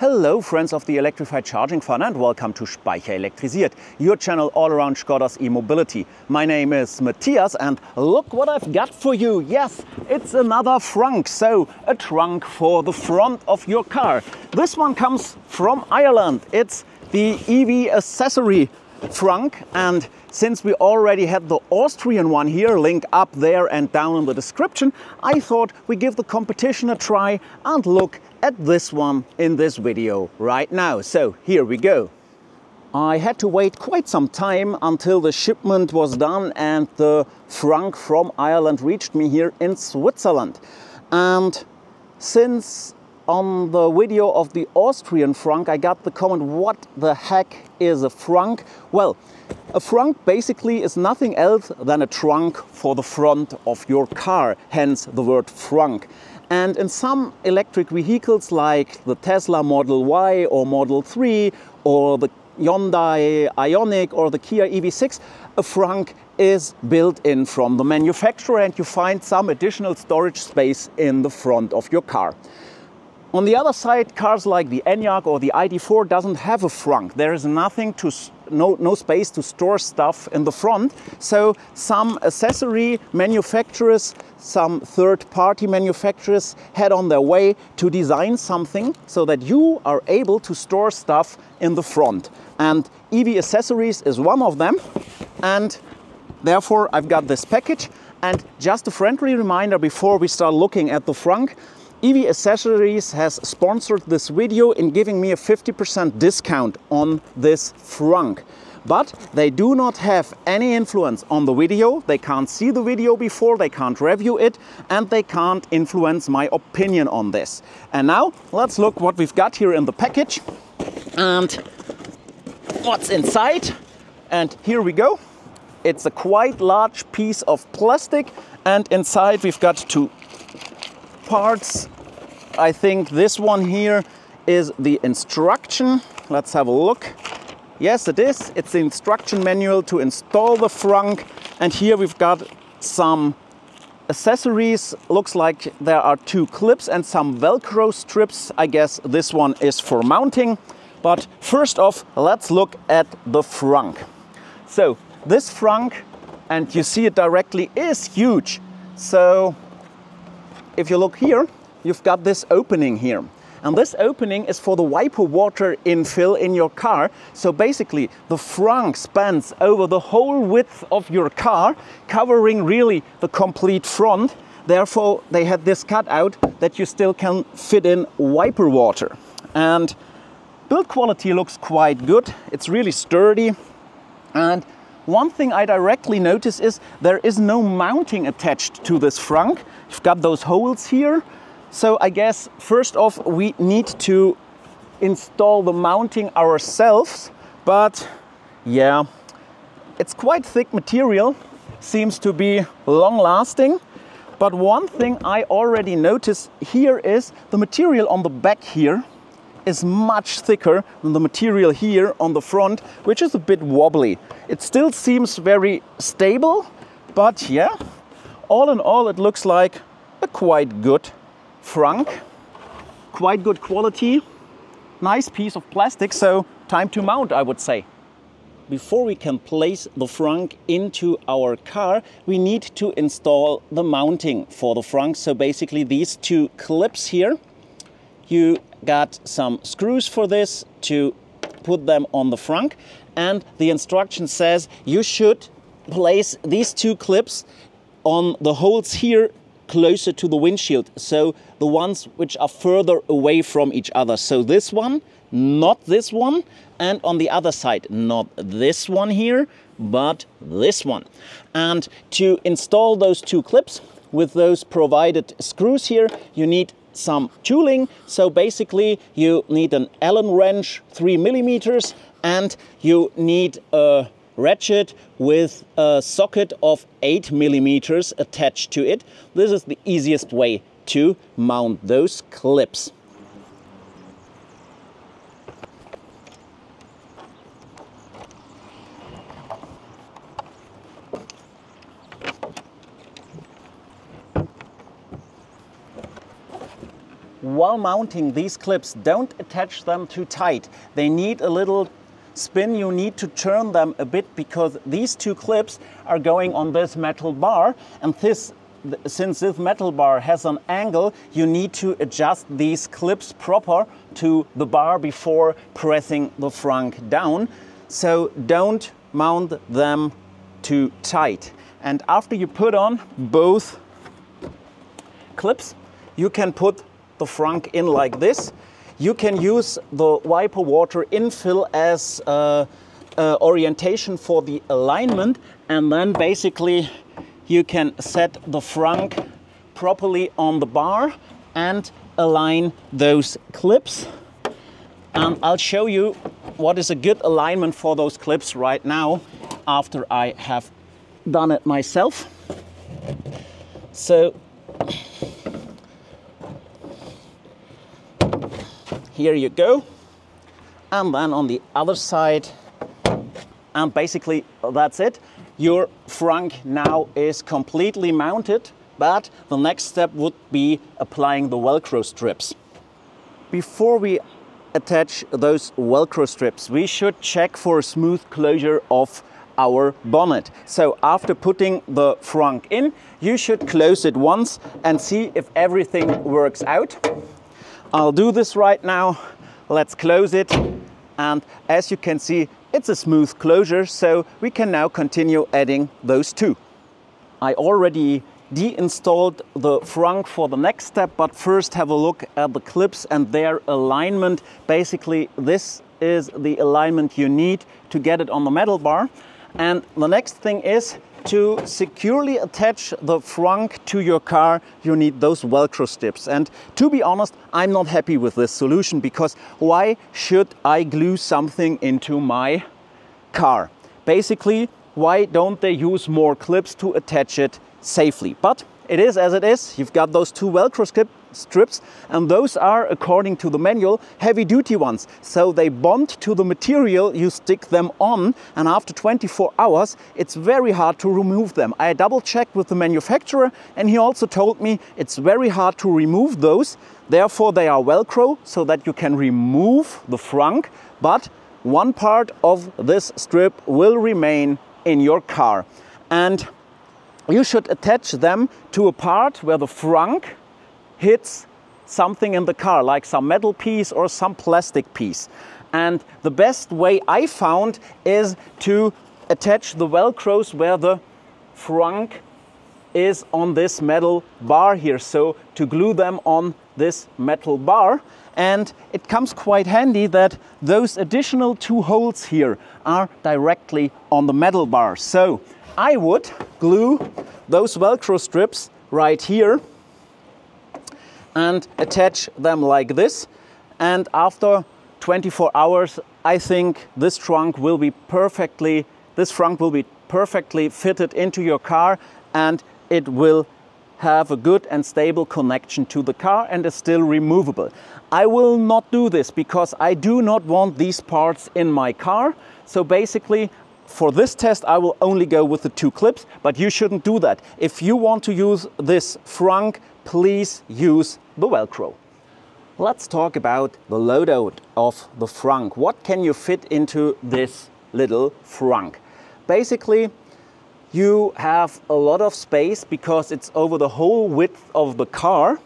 Hello friends of the electrified charging fun and welcome to Speicher Elektrisiert, your channel all around Skoda's e-mobility. My name is Matthias and look what I've got for you. Yes, it's another Frunk, so a trunk for the front of your car. This one comes from Ireland. It's the EV Accessory Frunk, and since we already had the Austrian one here, link up there and down in the description, I thought we give the competition a try and look at this one in this video right now. So here we go. I had to wait quite some time until the shipment was done and the Frunk from Ireland reached me here in Switzerland. And since on the video of the Austrian Frunk I got the comment, what the heck is a Frunk? Well, a Frunk basically is nothing else than a trunk for the front of your car, hence the word Frunk. And in some electric vehicles like the Tesla Model Y or Model 3 or the Hyundai Ioniq or the Kia EV6, a Frunk is built in from the manufacturer and you find some additional storage space in the front of your car. On the other side, cars like the ENYAQ or the ID.4 doesn't have a Frunk. There is no space to store stuff in the front. So some accessory manufacturers, some third-party manufacturers head on their way to design something so that you are able to store stuff in the front. And EV Accessories is one of them. And therefore I've got this package. And just a friendly reminder before we start looking at the Frunk, EV Accessories has sponsored this video in giving me a 50% discount on this Frunk. But they do not have any influence on the video. They can't see the video before, they can't review it, and they can't influence my opinion on this. And now let's look what we've got here in the package and what's inside. And here we go. It's a quite large piece of plastic, and inside we've got two parts. I think this one here is the instruction. Let's have a look. Yes, it is. It's the instruction manual to install the Frunk. And here we've got some accessories. Looks like there are two clips and some Velcro strips. I guess this one is for mounting. But first off, let's look at the Frunk. So this Frunk, and you see it directly, is huge. So if you look here, you've got this opening here. And this opening is for the wiper water infill in your car. So basically, the Frunk spans over the whole width of your car, covering really the complete front. Therefore, they had this cut out that you still can fit in wiper water. And build quality looks quite good. It's really sturdy. And one thing I directly notice is there is no mounting attached to this Frunk. You've got those holes here. So I guess first off we need to install the mounting ourselves. But yeah, it's quite thick material, seems to be long lasting. But one thing I already noticed here is the material on the back here is much thicker than the material here on the front, which is a bit wobbly. It still seems very stable, but yeah, all in all it looks like a quite good Frunk. Quite good quality, nice piece of plastic, so time to mount, I would say. Before we can place the Frunk into our car, we need to install the mounting for the Frunk. So basically these two clips here, you got some screws for this to put them on the Frunk, and the instruction says you should place these two clips on the holes here closer to the windshield, so the ones which are further away from each other. So this one, not this one, and on the other side, not this one here, but this one. And to install those two clips with those provided screws here, you need some tooling. So basically you need an Allen wrench 3 millimeters, and you need a ratchet with a socket of 8 millimeters attached to it. This is the easiest way to mount those clips. while mounting these clips, don't attach them too tight. They need a little spin. You need to turn them a bit because these two clips are going on this metal bar, and since this metal bar has an angle, you need to adjust these clips proper to the bar before pressing the frunk down. So don't mount them too tight. And after you put on both clips, you can put the frunk in like this. You can use the wiper water infill as orientation for the alignment, and then basically you can set the frunk properly on the bar and align those clips. And I'll show you what is a good alignment for those clips right now after I have done it myself. So here you go, and then on the other side, and basically that's it. Your frunk now is completely mounted, but the next step would be applying the Velcro strips. Before we attach those Velcro strips, we should check for a smooth closure of our bonnet. So after putting the frunk in, you should close it once and see if everything works out. I'll do this right now. Let's close it, and as you can see, it's a smooth closure, so we can now continue adding those two. I already deinstalled the frunk for the next step, but first have a look at the clips and their alignment. Basically, this is the alignment you need to get it on the metal bar. And the next thing is to securely attach the frunk to your car, you need those Velcro strips. And to be honest, I'm not happy with this solution, because why should I glue something into my car? Basically, why don't they use more clips to attach it safely? But it is as it is. You've got those two Velcro strips, and those are, according to the manual, heavy-duty ones. So they bond to the material you stick them on, and after 24 hours, it's very hard to remove them. I double-checked with the manufacturer, and he also told me it's very hard to remove those. Therefore, they are Velcro, so that you can remove the frunk, but one part of this strip will remain in your car. And you should attach them to a part where the frunk hits something in the car, like some metal piece or some plastic piece. And the best way I found is to attach the Velcros where the frunk is on this metal bar here. So to glue them on this metal bar. And it comes quite handy that those additional two holes here are directly on the metal bar. So I would glue those Velcro strips right here and attach them like this. And after 24 hours, I think this frunk will be perfectly fitted into your car, and it will have a good and stable connection to the car and is still removable. I will not do this because I do not want these parts in my car. So basically, for this test, I will only go with the two clips, but you shouldn't do that. If you want to use this frunk, please use the Velcro. Let's talk about the loadout of the frunk. What can you fit into this little frunk? Basically, you have a lot of space because it's over the whole width of the car,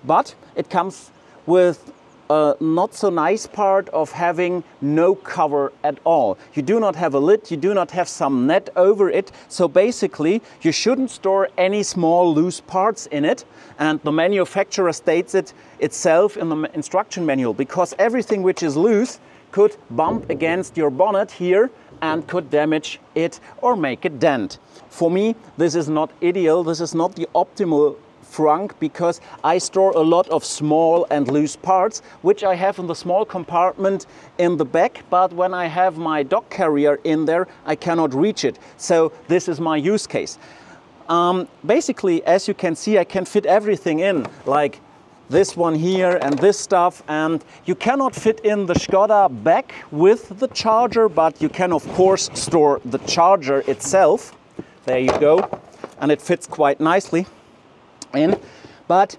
but it comes with a not so nice part of having no cover at all. You do not have a lid, you do not have some net over it, so basically you shouldn't store any small loose parts in it, and the manufacturer states it itself in the instruction manual, because everything which is loose could bump against your bonnet here and could damage it or make a dent. For me, this is not ideal, this is not the optimal frunk, because I store a lot of small and loose parts, which I have in the small compartment in the back, but when I have my dog carrier in there, I cannot reach it. So this is my use case. Basically, as you can see, I can fit everything in, like this one here and this stuff, and you cannot fit in the Skoda back with the charger, but you can of course store the charger itself. There you go, and it fits quite nicely in. But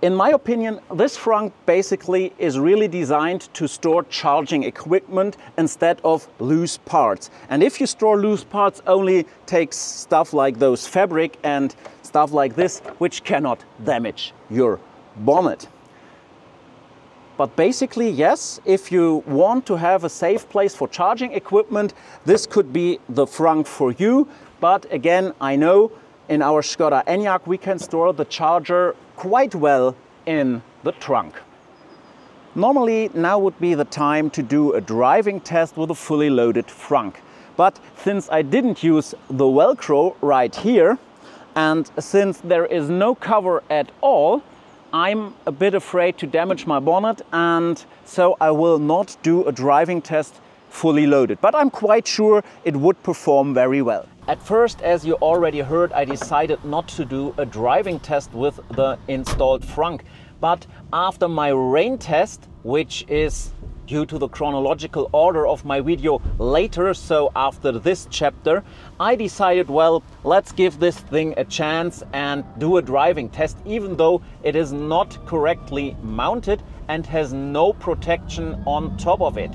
In my opinion, this Frunk basically is really designed to store charging equipment instead of loose parts. And if you store loose parts, only takes stuff like those fabric and stuff like this, which cannot damage your bonnet. But basically, yes, if you want to have a safe place for charging equipment, this could be the Frunk for you. But again, I know in our Skoda ENYAQ we can store the charger quite well in the trunk. Normally now would be the time to do a driving test with a fully loaded Frunk. But since I didn't use the Velcro right here, and since there is no cover at all, I'm a bit afraid to damage my bonnet, and so I will not do a driving test fully loaded. But I'm quite sure it would perform very well. At first, as you already heard, I decided not to do a driving test with the installed Frunk. But after my rain test, which is due to the chronological order of my video later, so after this chapter, I decided, well, let's give this thing a chance and do a driving test, even though it is not correctly mounted and has no protection on top of it.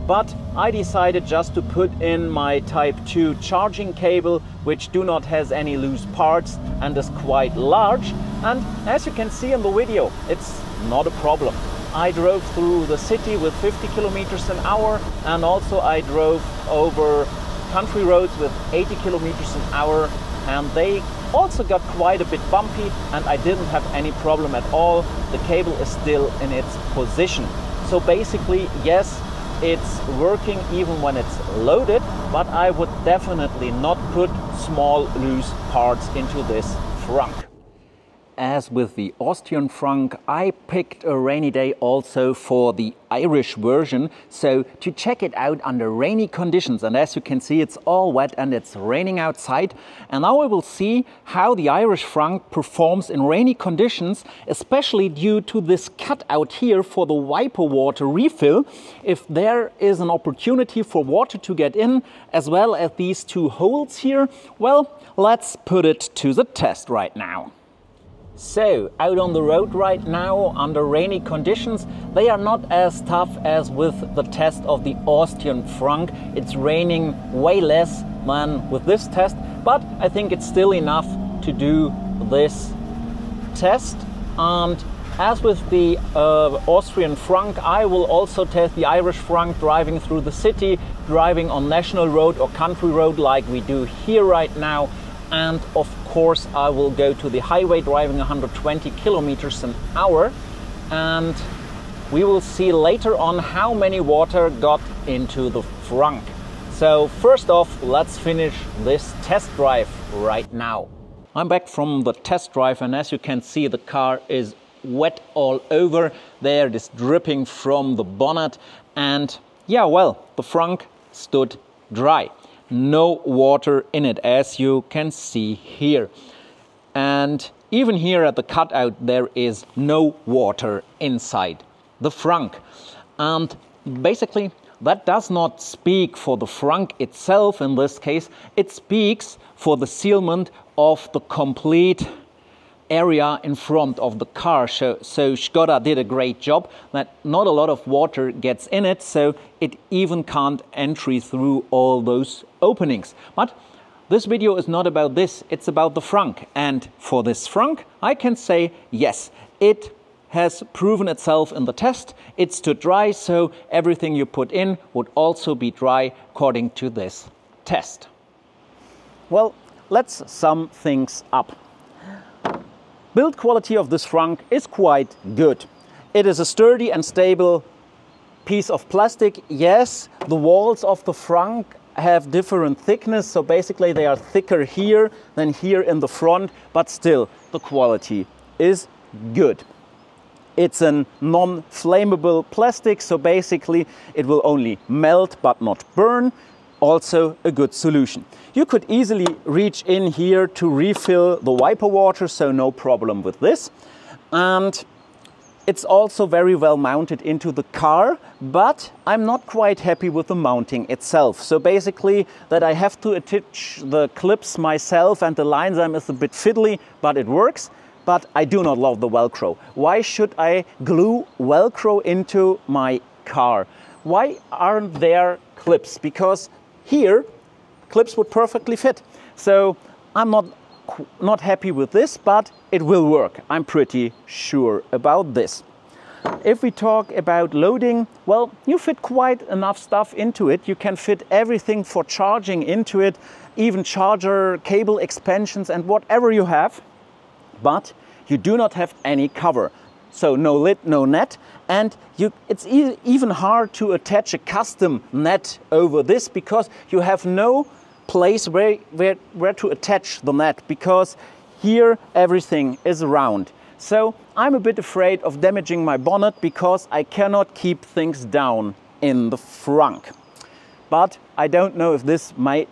But I decided just to put in my Type 2 charging cable, which do not has any loose parts and is quite large. And as you can see in the video, it's not a problem. I drove through the city with 50 kilometers an hour, and also I drove over country roads with 80 kilometers an hour, and they also got quite a bit bumpy, and I didn't have any problem at all. The cable is still in its position. So basically, yes, it's working even when it's loaded, but I would definitely not put small loose parts into this Frunk. As with the Austrian Frunk, I picked a rainy day also for the Irish version, so to check it out under rainy conditions. And as you can see, it's all wet and it's raining outside. And now I will see how the Irish Frunk performs in rainy conditions, especially due to this cutout here for the wiper water refill. If there is an opportunity for water to get in, as well as these two holes here, well, let's put it to the test right now. So, out on the road right now under rainy conditions, they are not as tough as with the test of the Austrian Frunk. It's raining way less than with this test, but I think it's still enough to do this test. And as with the Austrian Frunk, I will also test the Irish Frunk driving through the city, driving on national road or country road like we do here right now. And of course I will go to the highway driving 120 kilometers an hour, and we will see later on how many water got into the Frunk. So first off, let's finish this test drive right now. I'm back from the test drive, and as you can see, the car is wet all over. There it is dripping from the bonnet, and yeah, well, the Frunk stood dry. No water in it, as you can see here. And even here at the cutout, there is no water inside the Frunk. And basically, that does not speak for the Frunk itself in this case. It speaks for the sealment of the complete area in front of the car. So Skoda did a great job that not a lot of water gets in it, so it even can't enter through all those openings. But this video is not about this, it's about the Frunk. And for this Frunk, I can say yes, it has proven itself in the test. It stood dry, so everything you put in would also be dry according to this test. Well, let's sum things up. Build quality of this Frunk is quite good. It is a sturdy and stable piece of plastic. Yes, the walls of the Frunk have different thickness, so basically they are thicker here than here in the front, but still the quality is good. It's a non-flammable plastic, so basically it will only melt but not burn. Also a good solution. You could easily reach in here to refill the wiper water, so no problem with this. And it's also very well mounted into the car, but I'm not quite happy with the mounting itself. So basically that I have to attach the clips myself, and the line arm is a bit fiddly, but it works. but I do not love the Velcro. Why should I glue Velcro into my car? Why aren't there clips? Because here, clips would perfectly fit. So I'm not happy with this, but it will work. I'm pretty sure about this. If we talk about loading, well, you fit quite enough stuff into it. You can fit everything for charging into it, even charger, cable expansions and whatever you have. But you do not have any cover. So no lid, no net, and it's even hard to attach a custom net over this because you have no place where to attach the net, because here everything is round. So I'm a bit afraid of damaging my bonnet because I cannot keep things down in the frunk. But I don't know if this might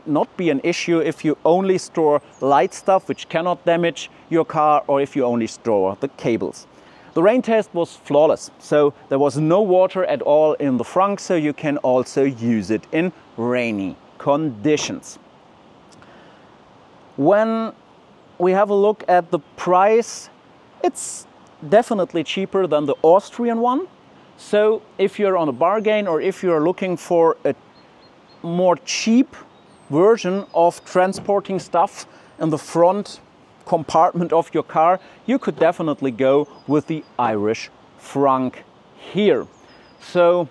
not be an issue if you only store light stuff which cannot damage your car, or if you only store the cables. The rain test was flawless, so there was no water at all in the frunk, so you can also use it in rainy conditions. When we have a look at the price, it's definitely cheaper than the Austrian one. So if you're on a bargain, or if you're looking for a more cheap version of transporting stuff in the front compartment of your car, you could definitely go with the Irish Frunk here. So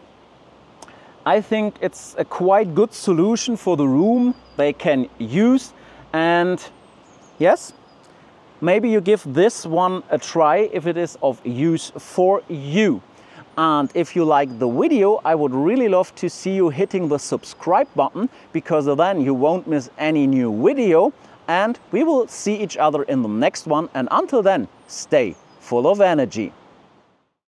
I think it's a quite good solution for the room they can use. And yes, maybe you give this one a try if it is of use for you. And if you like the video, I would really love to see you hitting the subscribe button, because then you won't miss any new video. And we will see each other in the next one. And until then, stay full of energy.